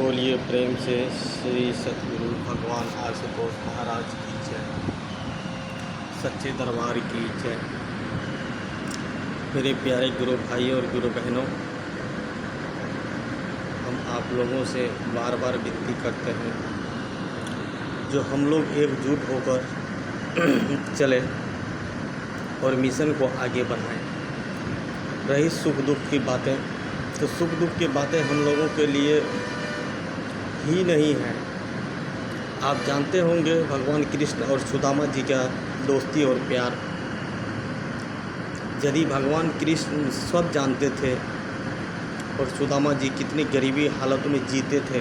बोलिए प्रेम से श्री सतगुरु भगवान आशुतोष महाराज की जय, सच्चे दरबार की जय। मेरे प्यारे गुरु भाई और गुरु बहनों, हम आप लोगों से बार बार विनती करते हैं, जो हम लोग एकजुट होकर चले और मिशन को आगे बढ़ाएं। रही सुख दुख की बातें, तो सुख दुख की बातें हम लोगों के लिए ही नहीं है। आप जानते होंगे भगवान कृष्ण और सुदामा जी का दोस्ती और प्यार। यदि भगवान कृष्ण सब जानते थे और सुदामा जी कितनी गरीबी हालत में जीते थे,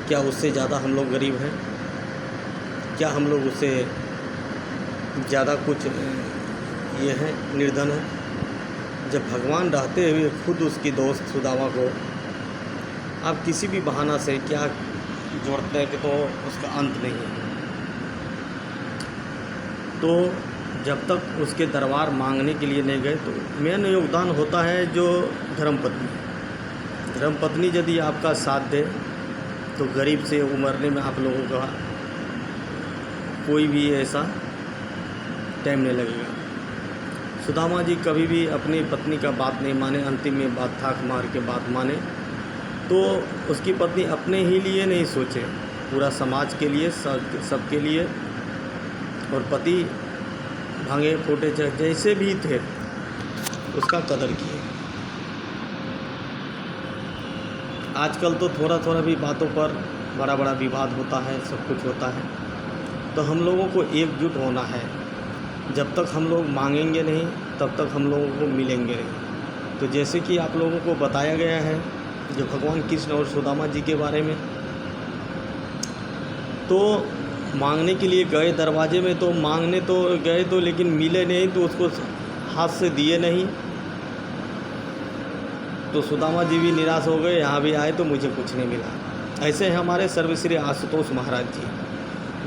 क्या उससे ज़्यादा हम लोग गरीब हैं? क्या हम लोग उससे ज़्यादा कुछ ये हैं, निर्धन हैं? जब भगवान रहते हुए खुद उसकी दोस्त सुदामा को आप किसी भी बहाना से क्या जोड़ते हैं कि तो उसका अंत नहीं है। तो जब तक उसके दरबार मांगने के लिए नहीं गए, तो मेन योगदान होता है जो धर्मपत्नी यदि आपका साथ दे तो गरीब से उमरने में आप लोगों का कोई भी ऐसा टाइम नहीं लगेगा। सुदामा जी कभी भी अपनी पत्नी का बात नहीं माने, अंतिम में बात थाक मार के बात माने, तो उसकी पत्नी अपने ही लिए नहीं सोचे, पूरा समाज के लिए, सबके लिए। और पति भांगे फोटे जैसे भी थे उसका कदर किए। आजकल तो थोड़ा थोड़ा भी बातों पर बड़ा बड़ा विवाद होता है, सब कुछ होता है। तो हम लोगों को एकजुट होना है। जब तक हम लोग मांगेंगे नहीं तब तक हम लोगों को मिलेंगे नहीं। तो जैसे कि आप लोगों को बताया गया है जो भगवान कृष्ण और सुदामा जी के बारे में, तो मांगने के लिए गए दरवाजे में, तो मांगने तो गए तो लेकिन मिले नहीं, तो उसको हाथ से दिए नहीं। तो सुदामा जी भी निराश हो गए, यहाँ भी आए तो मुझे कुछ नहीं मिला। ऐसे हमारे सर्वश्री आशुतोष महाराज जी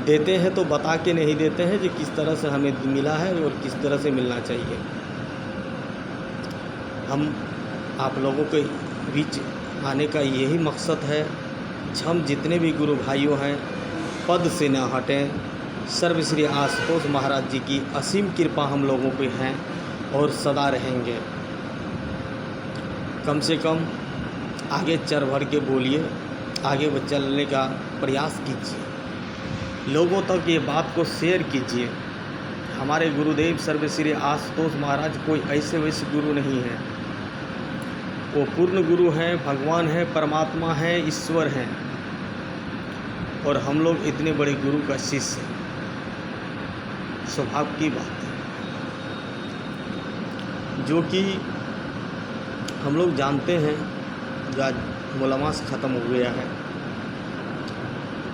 देते हैं तो बता के नहीं देते हैं जो किस तरह से हमें मिला है और किस तरह से मिलना चाहिए। हम आप लोगों के बीच आने का यही मकसद है। हम जितने भी गुरु भाइयों हैं पद से न हटें। सर्वश्री आशुतोष महाराज जी की असीम कृपा हम लोगों पे हैं और सदा रहेंगे। कम से कम आगे चढ़ बढ़ के बोलिए, आगे चलने का प्रयास कीजिए, लोगों तक ये बात को शेयर कीजिए। हमारे गुरुदेव सर्वश्री आशुतोष महाराज कोई ऐसे वैसे गुरु नहीं हैं, वो पूर्ण गुरु हैं, भगवान हैं, परमात्मा हैं, ईश्वर हैं। और हम लोग इतने बड़े गुरु का शिष्य हैं, सौभाग्य की बात है। जो कि हम लोग जानते हैं जो आज मुलामास ख़त्म हो गया है।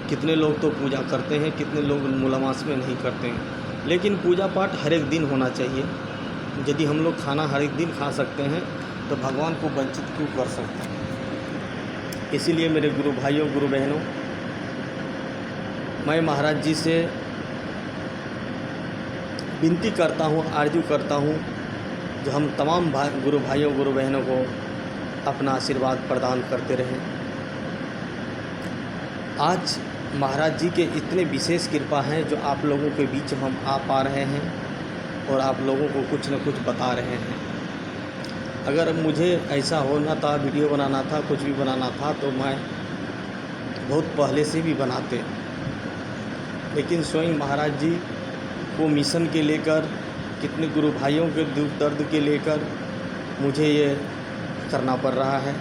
कितने लोग तो पूजा करते हैं, कितने लोग मुलामास में नहीं करते हैं। लेकिन पूजा पाठ हर एक दिन होना चाहिए। यदि हम लोग खाना हर एक दिन खा सकते हैं तो भगवान को वंचित क्यों कर सकते हैं? इसीलिए मेरे गुरु भाइयों, गुरु बहनों, मैं महाराज जी से विनती करता हूँ, आरजू करता हूँ जो हम तमाम गुरु भाइयों, गुरु बहनों को अपना आशीर्वाद प्रदान करते रहें। आज महाराज जी के इतने विशेष कृपा हैं जो आप लोगों के बीच हम आ पा रहे हैं और आप लोगों को कुछ न कुछ बता रहे हैं। अगर मुझे ऐसा होना था, वीडियो बनाना था, कुछ भी बनाना था, तो मैं बहुत पहले से भी बनाते। लेकिन स्वयं महाराज जी को मिशन के लेकर, कितने गुरु भाइयों के दुख दर्द के लेकर मुझे ये करना पड़ रहा है।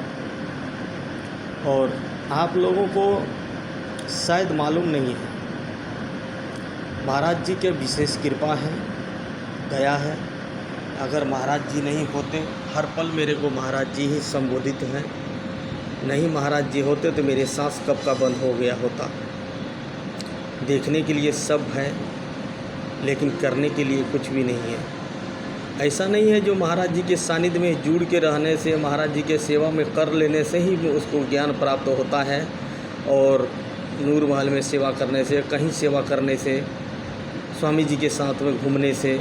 और आप लोगों को शायद मालूम नहीं है, महाराज जी के विशेष कृपा है, दया है। अगर महाराज जी नहीं होते, हर पल मेरे को महाराज जी ही संबोधित हैं। नहीं महाराज जी होते तो मेरे सांस कब का बंद हो गया होता। देखने के लिए सब है लेकिन करने के लिए कुछ भी नहीं है। ऐसा नहीं है जो महाराज जी के सानिध्य में जुड़ के रहने से, महाराज जी के सेवा में कर लेने से ही उसको ज्ञान प्राप्त होता है। और नूर महल में सेवा करने से, कहीं सेवा करने से, स्वामी जी के साथ में घूमने से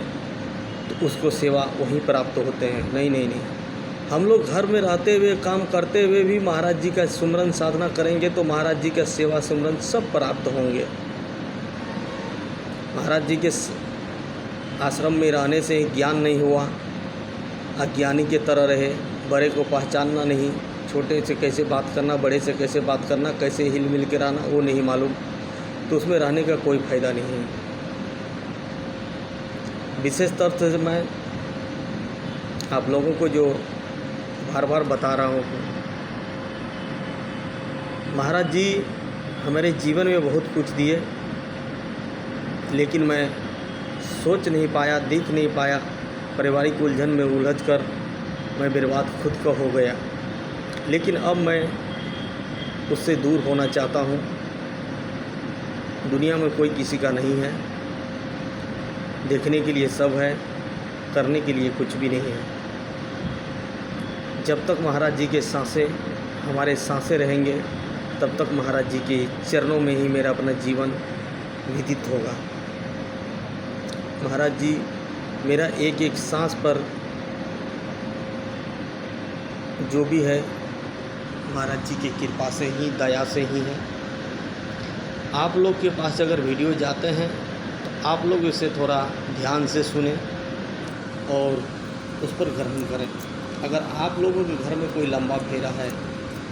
तो उसको सेवा वहीं प्राप्त होते हैं। नहीं नहीं नहीं, हम लोग घर में रहते हुए काम करते हुए भी महाराज जी का सुमरन साधना करेंगे तो महाराज जी का सेवा सुमरन सब प्राप्त होंगे। महाराज जी के आश्रम में रहने से ज्ञान नहीं हुआ, अज्ञानी के तरह रहे, बड़े को पहचानना नहीं, छोटे से कैसे बात करना, बड़े से कैसे बात करना, कैसे हिल मिल के रहना वो नहीं मालूम, तो उसमें रहने का कोई फ़ायदा नहीं है। विशेष तौर से मैं आप लोगों को जो बार बार बता रहा हूँ, महाराज जी हमारे जीवन में बहुत कुछ दिए, लेकिन मैं सोच नहीं पाया, देख नहीं पाया, पारिवारिक उलझन में उलझ कर मैं बर्बाद खुद का हो गया। लेकिन अब मैं उससे दूर होना चाहता हूँ। दुनिया में कोई किसी का नहीं है, देखने के लिए सब है, करने के लिए कुछ भी नहीं है। जब तक महाराज जी के सांसें हमारे सांसें रहेंगे तब तक महाराज जी के चरणों में ही मेरा अपना जीवन व्यतीत होगा। महाराज जी मेरा एक एक सांस पर जो भी है महाराज जी की कृपा से ही, दया से ही है। आप लोग के पास अगर वीडियो जाते हैं तो आप लोग इसे थोड़ा ध्यान से सुनें और उस पर ग्रहण करें। अगर आप लोगों के घर में कोई लंबा फेरा है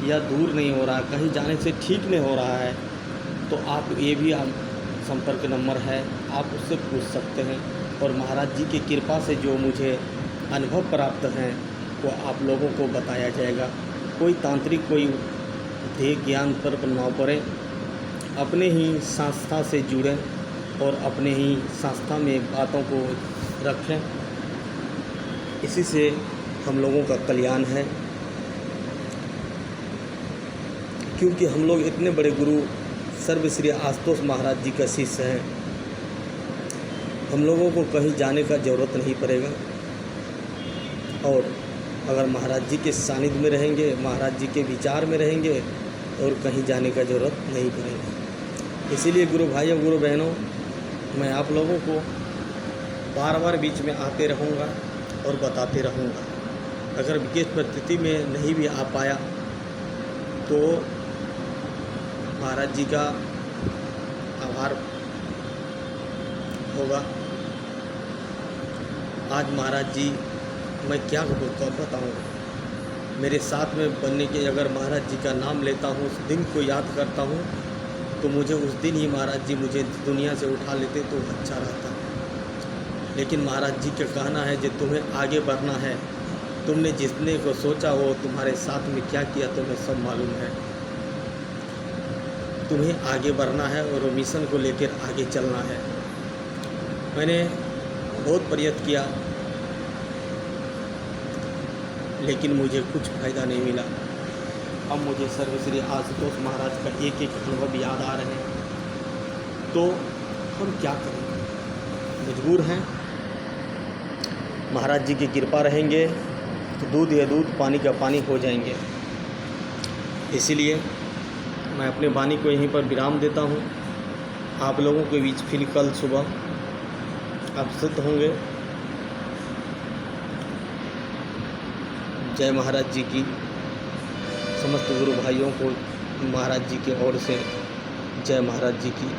या दूर नहीं हो रहा, कहीं जाने से ठीक नहीं हो रहा है, तो आप ये भी आप संपर्क नंबर है, आप उससे पूछ सकते हैं। और महाराज जी की कृपा से जो मुझे अनुभव प्राप्त हैं वो आप लोगों को बताया जाएगा। कोई तांत्रिक, कोई देह ज्ञान पर ना पड़े, अपने ही संस्था से जुड़ें और अपने ही संस्था में बातों को रखें। इसी से हम लोगों का कल्याण है, क्योंकि हम लोग इतने बड़े गुरु सर्वश्री आशुतोष महाराज जी का शिष्य हैं। हम लोगों को कहीं जाने का ज़रूरत नहीं पड़ेगा और अगर महाराज जी के सानिध्य में रहेंगे, महाराज जी के विचार में रहेंगे और कहीं जाने का ज़रूरत नहीं पड़ेगा। इसीलिए गुरु भाइयों, गुरु बहनों, मैं आप लोगों को बार बार बीच में आते रहूँगा और बताते रहूँगा। अगर विशेष परिस्थिति में नहीं भी आ पाया तो महाराज जी का आभार होगा। आज महाराज जी मैं क्या बताऊँ, मेरे साथ में बनने के अगर महाराज जी का नाम लेता हूँ, उस दिन को याद करता हूँ, तो मुझे उस दिन ही महाराज जी मुझे दुनिया से उठा लेते तो अच्छा रहता। लेकिन महाराज जी का कहना है, जो तुम्हें आगे बढ़ना है, तुमने जितने को सोचा वो तुम्हारे साथ में क्या किया तुम्हें सब मालूम है। तुम्हें आगे बढ़ना है और मिशन को लेकर आगे चलना है। मैंने बहुत प्रयत्न किया लेकिन मुझे कुछ फ़ायदा नहीं मिला। अब मुझे सर्वश्री आशुतोष महाराज का एक एक अनुभव याद आ रहे हैं, तो हम क्या करें, मजबूर हैं। महाराज जी की कृपा रहेंगे तो दूध या दूध, पानी का पानी हो जाएंगे। इसीलिए मैं अपने वाणी को यहीं पर विराम देता हूँ। आप लोगों के बीच फिर कल सुबह आप सिद्ध होंगे। जय महाराज जी की। समस्त गुरु भाइयों को महाराज जी की ओर से जय महाराज जी की।